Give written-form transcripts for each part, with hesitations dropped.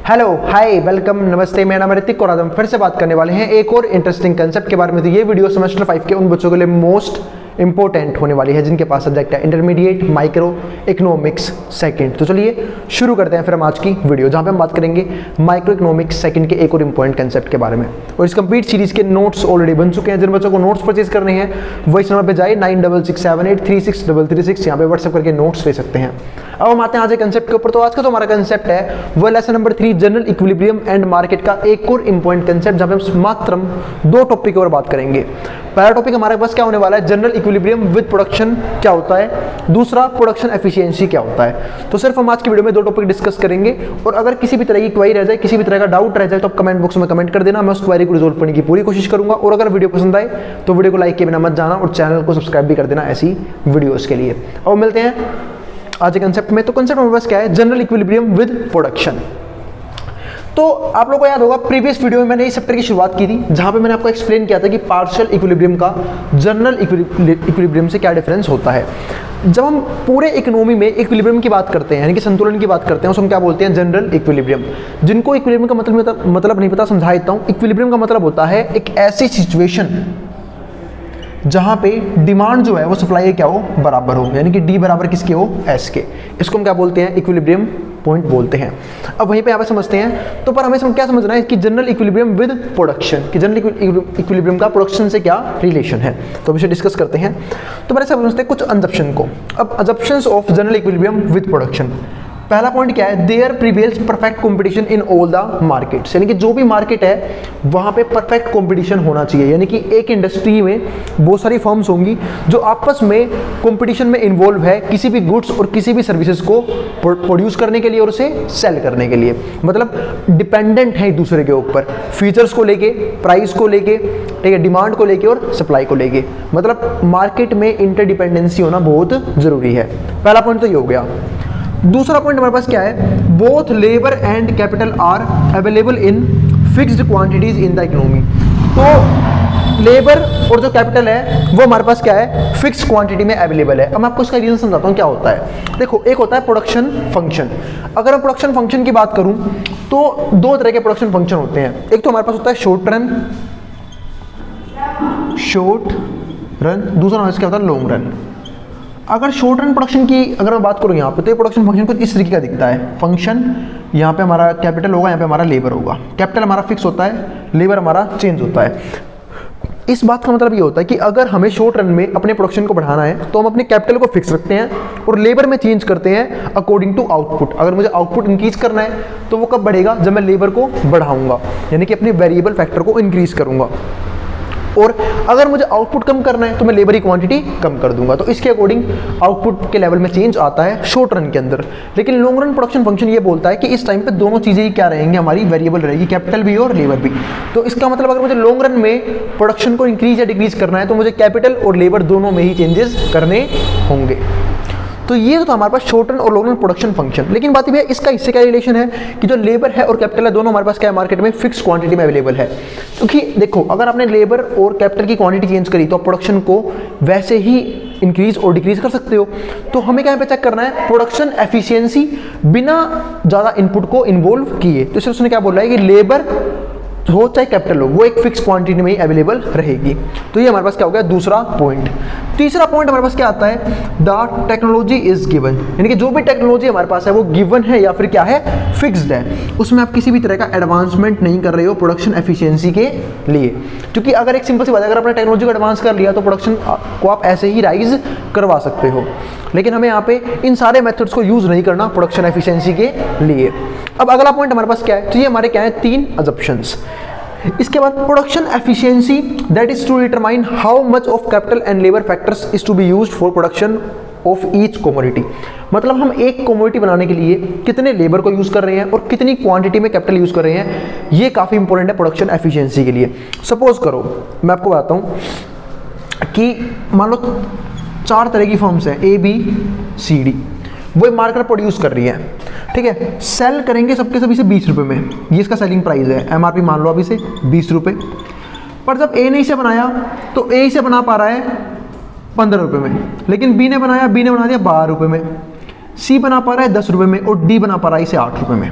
Hello hi welcome नमस्ते, मेरा नाम ऋतिक और आज हम फिर से बात करने वाले हैं एक और इंटरेस्टिंग कंसेप्ट के बारे में। तो ये वीडियो सेमेस्टर 5 के उन बच्चों के लिए मोस्ट इंपॉर्टेंट होने वाली है जिनके पास सब्जेक्ट है इंटरमीडिएट माइक्रो इकोनॉमिक्स सेकंड। तो चलिए शुरू करते हैं फिर हम आज की वीडियो, जहां पे हम बात करेंगे माइक्रो इकोनॉमिक्स सेकंड के एक और इंपॉर्टेंट कंसेप्ट के बारे में। और इस कंप्लीट सीरीज के नोट्स ऑलरेडी बन चुके हैं। जिन बच्चों को नोट्स परचेज करने हैं वो इस नंबर पे जाए 9667836336, यहाँ पे व्हाट्सएप करके नोट्स ले सकते हैं। अब हम आते हैं आज के कंसेप्ट के ऊपर। तो आज का जो हमारा कंसेप्ट है वो lesson number 3 general equilibrium and market का एक और इंपॉर्टेंट कंसेप्ट, जहां पे हम मात्र दो टॉपिक के ऊपर बात करेंगे। पहला टॉपिक हमारे पास क्या होने वाला है, जनरल इक्विलिब्रियम विद प्रोडक्शन क्या होता है, दूसरा प्रोडक्शन एफिशिएंसी क्या होता है। तो सिर्फ हम आज की वीडियो में दो टॉपिक डिस्कस करेंगे और अगर किसी भी तरह की क्वेरी रह जाए, किसी भी तरह का डाउट रह जाए तो आप कमेंट बॉक्स में कमेंट कर देना, मैं उस क्वेरी को रिजोल्व करने की पूरी कोशिश करूंगा। और अगर वीडियो पसंद आए तो वीडियो को लाइक किए बिना मत जाना और चैनल को सब्सक्राइब भी कर देना ऐसी वीडियोस के लिए। अब मिलते हैं आज के कंसेप्ट में। तो कंसेप्ट हमारे पास क्या है, जनरल इक्विलिब्रियम विद प्रोडक्शन। तो आप लोगों को याद होगा प्रीवियस वीडियो में मैंने इस चैप्टर की शुरुआत की थी, जहां पे मैंने आपको एक्सप्लेन किया था कि पार्शियल इक्विलिब्रियम का जनरल इक्विलिब्रियम से क्या डिफरेंस होता है। जब हम पूरे इकोनॉमी में इक्विलिब्रियम की बात करते हैं, यानी कि संतुलन की बात करते हैं, उसको हम क्या बोलते हैं, जनरल इक्विलिब्रियम। जिनको इक्विलिब्रियम का मतलब नहीं पता समझा देता हूं। इक्विलिब्रियम का मतलब होता है एक ऐसी सिचुएशन जहां पे डिमांड जो है वो सप्लाई के क्या हो, बराबर हो, यानी कि डी बराबर किसके हो, एस के। इसको हम क्या बोलते हैं, इक्विलिब्रियम पॉइंट बोलते हैं। अब वहीं पे यहाँ पे समझते हैं। तो पर हमें क्या समझना है कि जनरल इक्विलिब्रियम विद प्रोडक्शन, कि जनरल इक्विलिब्रियम का प्रोडक्शन से क्या रिलेशन है, तो हम इसे डिस्कस करते हैं। तो पहले समझते हैं कुछ अजम्पशन को। अब assumptions of general equilibrium with production. पहला पॉइंट क्या है, there prevails perfect competition in all the markets, यानी कि जो भी मार्केट है वहां पे परफेक्ट कंपटीशन होना चाहिए। यानी कि एक इंडस्ट्री में बहुत सारी फर्म्स होंगी जो आपस में कंपटीशन में इन्वॉल्व है किसी भी गुड्स और किसी भी सर्विसेज को प्रोड्यूस करने के लिए और उसे सेल करने के लिए। मतलब डिपेंडेंट है एक दूसरे के ऊपर, फीचर्स को लेके, प्राइस को लेके, ठीक है, डिमांड को लेके और सप्लाई को लेके। मतलब मार्केट में इंटरडिपेंडेंसी होना बहुत जरूरी है। पहला पॉइंट तो ये हो गया। दूसरा पॉइंट हमारे पास क्या है, both labour and capital R available in fixed quantities in the economy. तो लेबर और जो कैपिटल है वो हमारे पास क्या है, फिक्स क्वांटिटी में अवेलेबल है। अब मैं आपको इसका रीजन समझाता हूँ क्या होता है। देखो, एक होता है प्रोडक्शन फंक्शन। अगर मैं प्रोडक्शन फंक्शन की बात करूँ तो दो तरह के प्रोडक्शन फंक्शन होते हैं। एक तो हमारे पास होता है शॉर्ट रन, दूसरा क्या होता है लॉन्ग रन। अगर शॉर्ट रन प्रोडक्शन की अगर मैं बात करूँ यहाँ पे, तो ये प्रोडक्शन फंक्शन कुछ इस तरीके का दिखता है। फंक्शन यहाँ पे हमारा कैपिटल होगा, यहाँ पे हमारा लेबर होगा। कैपिटल हमारा फिक्स होता है, लेबर हमारा चेंज होता है। इस बात का मतलब ये होता है कि अगर हमें शॉर्ट रन में अपने प्रोडक्शन को बढ़ाना है तो हम अपने कैपिटल को फिक्स रखते हैं और लेबर में चेंज करते हैं अकॉर्डिंग टू आउटपुट। अगर मुझे आउटपुट इंक्रीज करना है तो वो कब बढ़ेगा, जब मैं लेबर को बढ़ाऊंगा, यानी कि अपने वेरिएबल फैक्टर को इंक्रीज करूंगा। और अगर मुझे आउटपुट कम करना है तो मैं लेबर की क्वांटिटी कम कर दूंगा। तो इसके अकॉर्डिंग आउटपुट के लेवल में चेंज आता है शॉर्ट रन के अंदर। लेकिन लॉन्ग रन प्रोडक्शन फंक्शन ये बोलता है कि इस टाइम पे दोनों चीजें ही क्या रहेंगी, हमारी वेरिएबल रहेगी, कैपिटल भी और लेबर भी। तो इसका मतलब अगर मुझे लॉन्ग रन में प्रोडक्शन को इंक्रीज या डिक्रीज करना है तो मुझे कैपिटल और लेबर दोनों में ही चेंजेस करने होंगे। तो ये तो हमारे पास शॉर्ट रन और लॉन्ग रन प्रोडक्शन फंक्शन। लेकिन बात ये है, इसका इससे क्या रिलेशन है कि जो लेबर है और कैपिटल है दोनों हमारे पास क्या है, मार्केट में फिक्स क्वांटिटी में अवेलेबल है। क्योंकि देखो, अगर आपने लेबर और कैपिटल की क्वांटिटी चेंज करी तो आप प्रोडक्शन को वैसे ही इंक्रीज और डिक्रीज कर सकते हो। तो हमें क्या पे चेक करना है, प्रोडक्शन एफिशिएंसी बिना ज़्यादा इनपुट को इन्वॉल्व किए। तो सिर्फ उसने क्या बोल रहा है कि लेबर हो चाहे कैपिटल हो वो एक फिक्स क्वांटिटी में ही अवेलेबल रहेगी। तो ये हमारे पास क्या हो गया, दूसरा पॉइंट। तीसरा पॉइंट हमारे पास क्या आता है, द टेक्नोलॉजी इज गिवन, यानी कि जो भी टेक्नोलॉजी हमारे पास है वो गिवन है या फिर क्या है, फिक्स्ड है। उसमें आप किसी भी तरह का एडवांसमेंट नहीं कर रहे हो प्रोडक्शन एफिशिएंसी के लिए। क्योंकि अगर एक सिंपल सी बात है, अगर आपने टेक्नोलॉजी को एडवांस कर लिया तो प्रोडक्शन को आप ऐसे ही राइज करवा सकते हो। लेकिन हमें यहाँ पे इन सारे मेथड्स को यूज नहीं करना प्रोडक्शन एफिशिएंसी के लिए। अब अगला पॉइंट हमारे पास क्या है, तो ये हमारे क्या है, तीन अजम्पशंस। इसके बाद production efficiency that is to determine how much of capital and labour factors is to be used for production of each commodity. मतलब हम एक कमोडिटी बनाने के लिए कितने लेबर को यूज कर रहे हैं और कितनी क्वांटिटी में कैपिटल यूज कर रहे हैं, ये काफी इंपॉर्टेंट है प्रोडक्शन एफिशिएंसी के लिए। सपोज करो, मैं आपको बताता हूं कि मान लो 4 तरह की फर्म्स हैं, A B C D, वो मार्कर प्रोड्यूस कर रही है, ठीक है। सेल करेंगे सबके सब इसे 20 रुपये में, ये इसका सेलिंग प्राइस है। MRP मान लो अब इसे 20 रुपये। पर जब A ने इसे बनाया तो A इसे बना पा रहा है 15 रुपये में, लेकिन B ने बना दिया 12 रुपये में, C बना पा रहा है 10 रुपये में और D बना पा रहा है इसे 8 रुपये में।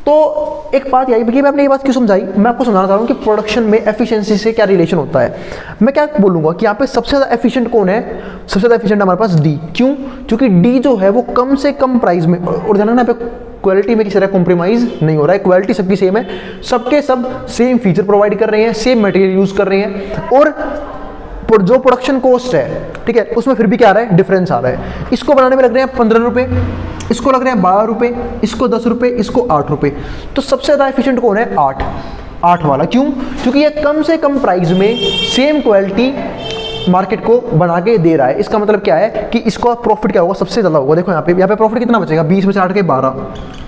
तो एक बात यही कि मैं आपने ये बात क्यों समझाई, मैं आपको समझाना चाह रहा हूँ कि प्रोडक्शन में एफिशिएंसी से क्या रिलेशन होता है। मैं क्या बोलूँगा कि यहाँ पे सबसे ज़्यादा एफिशिएंट कौन है, सबसे ज़्यादा एफिशिएंट हमारे पास डी। क्यों? क्योंकि डी जो है वो कम से कम प्राइस में, और ध्यान रखना यहाँ पे क्वालिटी में किसी तरह कॉम्प्रोमाइज़ नहीं हो रहा है, क्वालिटी सबकी सेम है, सबके सब सेम फीचर प्रोवाइड कर रहे हैं, सेम मटेरियल यूज़ कर रहे हैं, और जो प्रोडक्शन कॉस्ट है, ठीक है, उसमें फिर भी क्या आ रहा है, डिफरेंस आ रहा है। इसको बनाने में लग रहे हैं 15 रुपये, इसको लग रहे हैं 12 रुपये, इसको 10 रुपये, इसको 8 रुपये। तो सबसे ज़्यादा एफिशिएंट कौन है? 8 वाला। क्यों? क्योंकि ये कम से कम प्राइस में सेम क्वालिटी मार्केट को बना के दे रहा है। इसका मतलब क्या है कि इसका प्रॉफिट क्या होगा, सबसे ज़्यादा होगा। देखो यहाँ पे प्रॉफिट कितना बचेगा, 20 में से 8 के 12,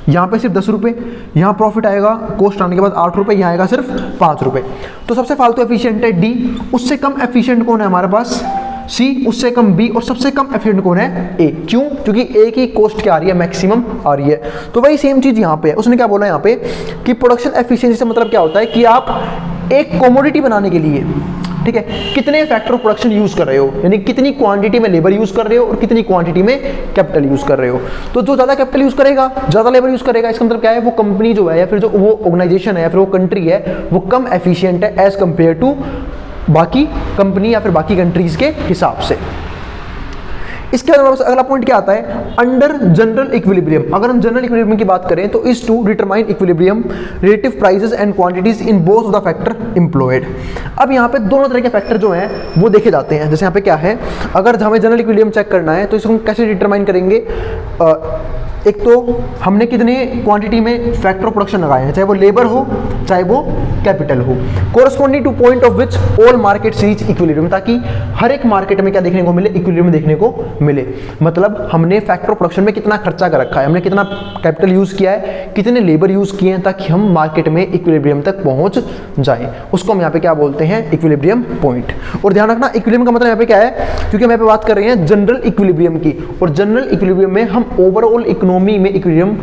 यहाँ पे सिर्फ 10 रुपये, यहाँ प्रॉफिट आएगा कॉस्ट आने के बाद 8 रुपये, यहाँ आएगा सिर्फ 5 रुपये। तो सबसे फालतू एफिशिएंट है डी, उससे कम एफिशिएंट कौन है हमारे पास? सी, उससे कम बी, और सबसे कम एफिशिएंट कौन है? ए। क्यों? क्योंकि ए की कॉस्ट क्या आ रही है, मैक्सिमम आ रही है। तो वही सेम चीज़ यहाँ पे है। उसने क्या बोला यहाँ पे कि प्रोडक्शन एफिशिएंसी से मतलब क्या होता है कि आप एक कमोडिटी बनाने के लिए, ठीक है, कितने फैक्टर ऑफ प्रोडक्शन यूज़ कर रहे हो, यानी कितनी क्वांटिटी में लेबर यूज़ कर रहे हो और कितनी क्वांटिटी में कैपिटल यूज़ कर रहे हो। तो जो ज़्यादा कैपिटल यूज़ करेगा, ज़्यादा लेबर यूज़ करेगा, इसका मतलब क्या है, वो कंपनी जो है या फिर जो वो ऑर्गेनाइजेशन है या फिर वो कंट्री है, वो कम एफिशिएंट है एज कंपेयर टू बाकी कंपनी या फिर बाकी कंट्रीज़ के हिसाब से। इसके अगला पॉइंट क्या आता है, अंडर जनरल इक्विलिब्रियम। अगर हम जनरल इक्विलिब्रियम की बात करें तो is to determine equilibrium relative prices and quantities in both of the factor employed. अब यहाँ पे दोनों तरह के फैक्टर जो हैं वो देखे जाते हैं। जैसे यहाँ पे क्या है, अगर हमें जनरल इक्विलिब्रियम चेक करना है तो इसको हम कैसे डिटरमाइन करेंगे, एक तो हमने कितने क्वांटिटी में फैक्टर ऑफ प्रोडक्शन लगाए हैं, चाहे वो लेबर हो चाहे वो कैपिटल हो, corresponding two point of which all market reach equilibrium, ताकि हर एक मार्केट में क्या देखने को मिले, इक्विलिब्रियम देखने को मिले। मतलब हमने फैक्टर ऑफ प्रोडक्शन में कितना खर्चा कर रखा है, हमने कितना कैपिटल यूज़ किया है, कितने लेबर यूज़ किए हैं, ताकि हम मार्केट में इक्विलिब्रियम तक पहुँच जाएँ। उसको हम यहाँ पे क्या बोलते हैं, इक्विलिब्रियम पॉइंट। और ध्यान रखना इक्विलिब्रियम का मतलब यहाँ पे क्या है, क्योंकि हम यहाँ पे बात कर रहे हैं जनरल इक्विलिब्रियम की, और जनरल इक्विलिब्रियम में हम ओवरऑल इकोनॉमी में इक्विलिब्रियम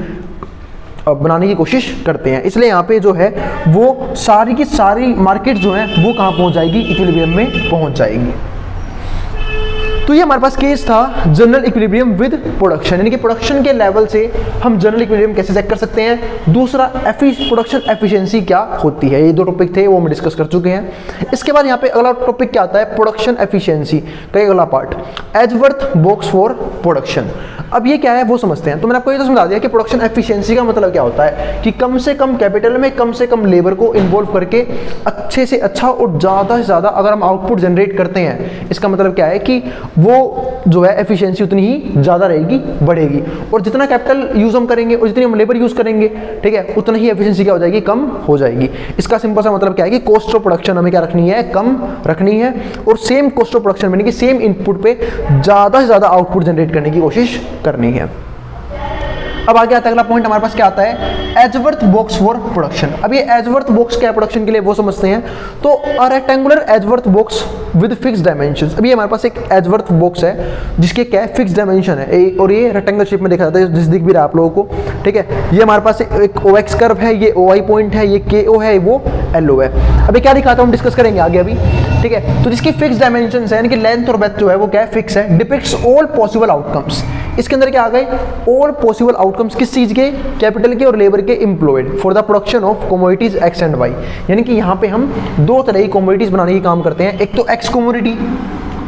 बनाने की कोशिश करते हैं। इसलिए यहाँ पे जो है वो सारी की सारी मार्केट जो है वो कहाँ पहुँच जाएगी, इक्विलिब्रियम में पहुँच जाएगी। तो ये हमारे पास केस था जनरल इक्विलिब्रियम विद प्रोडक्शन, यानी कि प्रोडक्शन के लेवल से हम जनरल इक्विलिब्रियम कैसे चेक कर सकते हैं। दूसरा प्रोडक्शन एफिशिएंसी क्या होती है, ये दो टॉपिक थे वो हम डिस्कस कर चुके हैं। इसके बाद यहाँ पे अगला टॉपिक क्या आता है, प्रोडक्शन एफिशिएंसी का अगला part, Edgeworth box for production. अब ये क्या है वो समझते हैं। तो मैंने आपको ये तो समझा दिया कि प्रोडक्शन एफिशिएंसी का मतलब क्या होता है कि कम से कम कैपिटल में कम से कम लेबर को इन्वॉल्व करके अच्छे से अच्छा और ज़्यादा से ज़्यादा अगर हम आउटपुट जनरेट करते हैं, इसका मतलब क्या है कि वो जो है एफिशिएंसी उतनी ही ज़्यादा रहेगी, बढ़ेगी। और जितना कैपिटल यूज़ हम करेंगे और जितनी हम लेबर यूज़ करेंगे, ठीक है, उतना ही एफिशिएंसी क्या हो जाएगी, कम हो जाएगी। इसका सिंपल सा मतलब क्या है कि कॉस्ट ऑफ प्रोडक्शन हमें क्या रखनी है, कम रखनी है, और सेम कॉस्ट ऑफ प्रोडक्शन यानी कि सेम इनपुट पे ज़्यादा से ज़्यादा आउटपुट जनरेट करने की कोशिश करनी है। अब आगे आता है अगला पॉइंट हमारे पास क्या आता है, एजवर्थ बॉक्स फॉर प्रोडक्शन। अब ये एजवर्थ बॉक्स क्या है प्रोडक्शन के लिए वो समझते हैं। तो a rectangular Edgeworth box with fix dimensions. अभी हमारे पास एक एजवर्थ बॉक्स है जिसके क्या है, फिक्स डायमेंशन है, और ये रेक्टेंगल शेप में देखा जाता है, जिस दिख भी रहा है आप लोगों को, ठीक है। ये हमारे पास एक OX कर्व है, ये OI पॉइंट है, ये KO है, वो LO है। अभी क्या दिखाता हूँ हम डिस्कस करेंगे आगे अभी, ठीक है। तो जिसकी फिक्स डायमेंशन है, यानी कि लेंथ और ब्रेड्थ जो है वो क्या है, फिक्स है, डिपिक्ट्स ऑल पॉसिबल आउटकम्स। इसके अंदर क्या आ गए, ऑल पॉसिबल आउटकम्स, किस चीज़ के, कैपिटल के और लेबर के employed for the production of commodities X and Y। यानी कि यहाँ पे हम दो तरह की कमोडिटीज बनाने की काम करते हैं, एक तो X कमोडिटी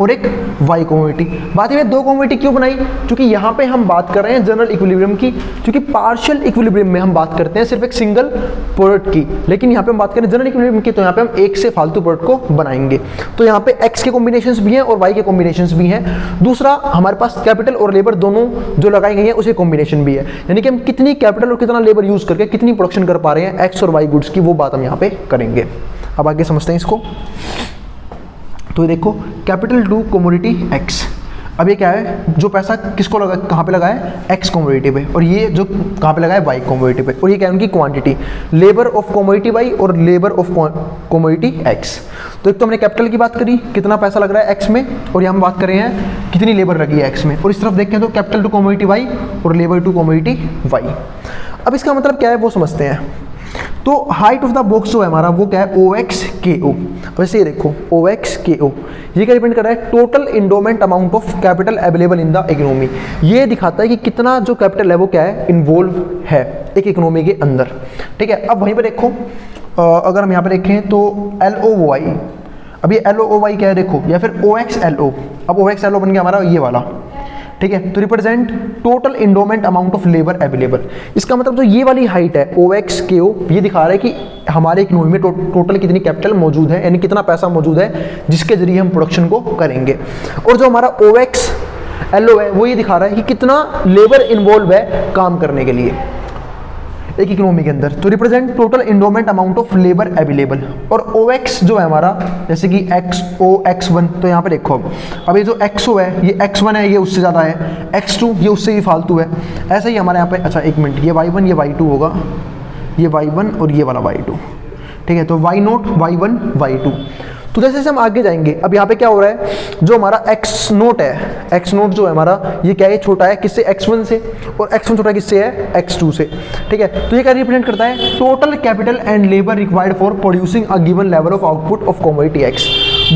और एक Y कमोडिटी। बात ये दो कमोडिटी क्यों बनाई, क्योंकि यहाँ पे हम बात कर रहे हैं जनरल इक्विलिब्रियम की, क्योंकि पार्शियल इक्विलिब्रियम में हम बात करते हैं सिर्फ एक सिंगल प्रोडक्ट की, लेकिन यहाँ पे हम बात करें जनरल इक्विलिब्रियम की, तो यहाँ पे हम एक से फालतू प्रोडक्ट को बनाएंगे। तो यहाँ पे X के कॉम्बिनेशंस भी हैं और Y के कॉम्बिनेशंस भी हैं। दूसरा हमारे पास कैपिटल और लेबर दोनों जो लगाई गई है उसे कॉम्बिनेशन भी है, यानी कि हम कितनी कैपिटल और कितना लेबर यूज करके कितनी प्रोडक्शन कर पा रहे हैं X और Y गुड्स की, वो बात हम यहाँ पे करेंगे। अब आगे समझते हैं इसको। तो ये देखो, कैपिटल टू कमोडिटी X। अब ये क्या है, जो पैसा किसको लगा, कहाँ पे लगा है, X कमोडिटी पे, और ये जो कहाँ पे लगा है, Y कमोडिटी पे। और ये क्या है उनकी quantity, labour of commodity Y और लेबर ऑफ कमोडिटी X। तो एक तो हमने कैपिटल की बात करी, कितना पैसा लग रहा है X में, और यहाँ हम बात कर रहे हैं कितनी लेबर लगी है X में। और इस तरफ देखें तो कैपिटल टू कमोडिटी Y और लेबर टू कमोडिटी Y। अब इसका मतलब क्या है वो समझते हैं। तो हाइट ऑफ द बॉक्स जो है हमारा वो क्या है, OXKO। वैसे ये देखो OXKO ये क्या डिपेंड कर रहा है, total endowment amount of capital available in the economy. ये दिखाता है कि कितना जो कैपिटल है वो क्या है, इन्वॉल्व है एक इकोनॉमी के अंदर, ठीक है। अब वहीं पर देखो अगर हम यहाँ पे देखें तो LOY, अब ये LOY क्या है देखो, या फिर OXLO। अब OXLO बन गया हमारा ये वाला, ठीक है। तो represent total endowment amount of labour available. इसका मतलब जो ये वाली हाइट है OXKO ये दिखा रहा है कि हमारे इकोनॉमी में टोटल कितनी कैपिटल मौजूद है, यानी कितना पैसा मौजूद है जिसके जरिए हम प्रोडक्शन को करेंगे। और जो हमारा OXLO है वो ये दिखा रहा है कि कितना लेबर इन्वॉल्व है काम करने के लिए एक इकोनॉमी के अंदर। तो represent total endowment amount of labour available. और OX जो है हमारा, जैसे कि XO X1, तो यहाँ पे देखो अब ये जो XO है ये X1 है, ये उससे ज़्यादा है, X2 ये उससे भी फालतू है। ऐसा ही हमारे यहाँ पे, अच्छा एक मिनट, ये Y1 ये Y2 होगा, ये Y1 और ये वाला Y2, ठीक है। तो Y0 Y1 Y2। तो जैसे जैसे हम आगे जाएंगे, अब यहाँ पे क्या हो रहा है, जो हमारा X0 है, X0 जो है हमारा ये क्या है, छोटा है किससे, X1 से, और X1 छोटा किससे है, X2 से, ठीक है। तो ये क्या रिप्रेजेंट करता है, total capital and labour required for producing a given level of output of commodity X।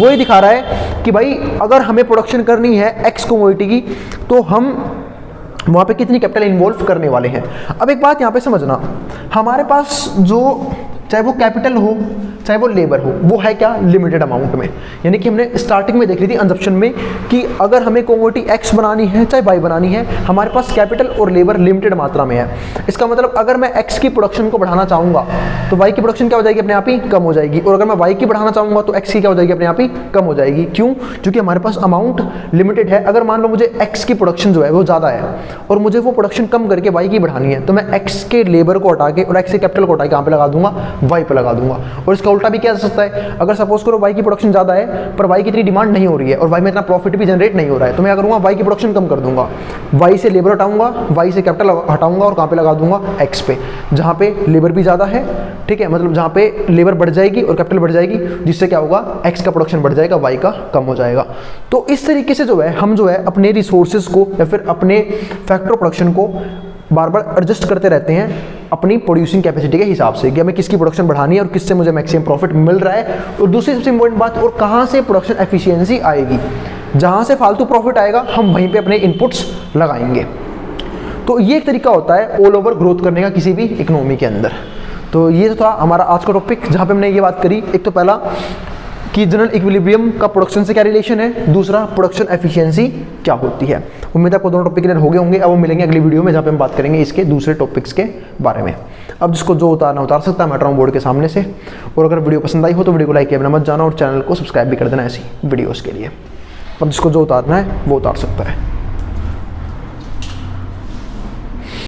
वो ही दिखा रहा है कि भाई अगर हमें प्रोडक्शन करनी है X कमोडिटी की तो हम वहाँ पे कितनी कैपिटल इन्वॉल्व करने वाले हैं। अब एक बात यहाँ पे समझना, हमारे पास जो चाहे वो कैपिटल हो चाहे वो लेबर हो, वो है क्या, लिमिटेड अमाउंट में। यानी कि हमने स्टार्टिंग में देख ली थी अंजप्शन में कि अगर हमें कमोडिटी X बनानी है चाहे Y बनानी है, हमारे पास कैपिटल और लेबर लिमिटेड मात्रा में है। इसका मतलब अगर मैं X की प्रोडक्शन को बढ़ाना चाहूँगा तो Y की प्रोडक्शन क्या हो जाएगी, अपने आप ही कम हो जाएगी। और अगर मैं Y की बढ़ाना चाहूँगा तो X की क्या हो जाएगी, अपने आप ही कम हो जाएगी। क्यों? क्योंकि हमारे पास अमाउंट लिमिटेड है। अगर मान लो मुझे X की प्रोडक्शन जो है वो ज़्यादा है और मुझे वो प्रोडक्शन कम करके Y की बढ़ानी है, तो मैं X के लेबर को हटा के और X के कैपिटल को हटा के कहाँ पे लगा दूंगा, Y पे लगा दूंगा। और इसका उल्टा भी किया जा सकता है, अगर सपोज करो Y की प्रोडक्शन ज़्यादा है पर Y की इतनी डिमांड नहीं हो रही है और Y में इतना प्रॉफिट भी जनरेट नहीं हो रहा है, तो मैं क्या करूँगा, Y की प्रोडक्शन कम कर दूंगा, Y से लेबर हटाऊंगा, Y से कैपिटल हटाऊंगा और कहाँ पे लगा दूंगा, X पे, जहाँ पे लेबर भी ज़्यादा है, ठीक है। मतलब जहाँ पे लेबर बढ़ जाएगी और कैपिटल बढ़ जाएगी, जिससे क्या होगा, X का प्रोडक्शन बढ़ जाएगा, Y का कम हो जाएगा। तो इस तरीके से जो है हम जो है अपने रिसोर्सेज को या फिर अपने फैक्टर प्रोडक्शन को बार बार एडजस्ट करते रहते हैं अपनी प्रोड्यूसिंग कैपेसिटी के हिसाब से कि हमें किसकी प्रोडक्शन बढ़ानी है और किससे मुझे मैक्सिमम प्रॉफिट मिल रहा है। और दूसरी सबसे इंपॉर्टेंट बात, और कहाँ से प्रोडक्शन एफिशिएंसी आएगी, जहाँ से फालतू प्रॉफिट आएगा हम वहीं पे अपने इनपुट्स लगाएंगे। तो ये एक तरीका होता है ऑल ओवर ग्रोथ करने का किसी भी इकोनॉमी के अंदर। तो ये था हमारा आज का टॉपिक, जहाँ पे हमने ये बात करी, एक तो पहला कि जनरल इक्विलिब्रियम का प्रोडक्शन से क्या रिलेशन है, दूसरा प्रोडक्शन एफिशिएंसी क्या होती है। उम्मीद है आपको दोनों टॉपिक क्लियर हो गए होंगे। अब वो मिलेंगे अगली वीडियो में, जहाँ पे हम बात करेंगे इसके दूसरे टॉपिक्स के बारे में। अब जिसको जो उतारना उतार सकता है मेट्रो बोर्ड के सामने से। और अगर वीडियो पसंद आई हो तो वीडियो को लाइक किया मत जाना और चैनल को सब्सक्राइब भी कर देना ऐसी वीडियोज़ के लिए। अब जिसको जो उतारना है वो उतार सकता है।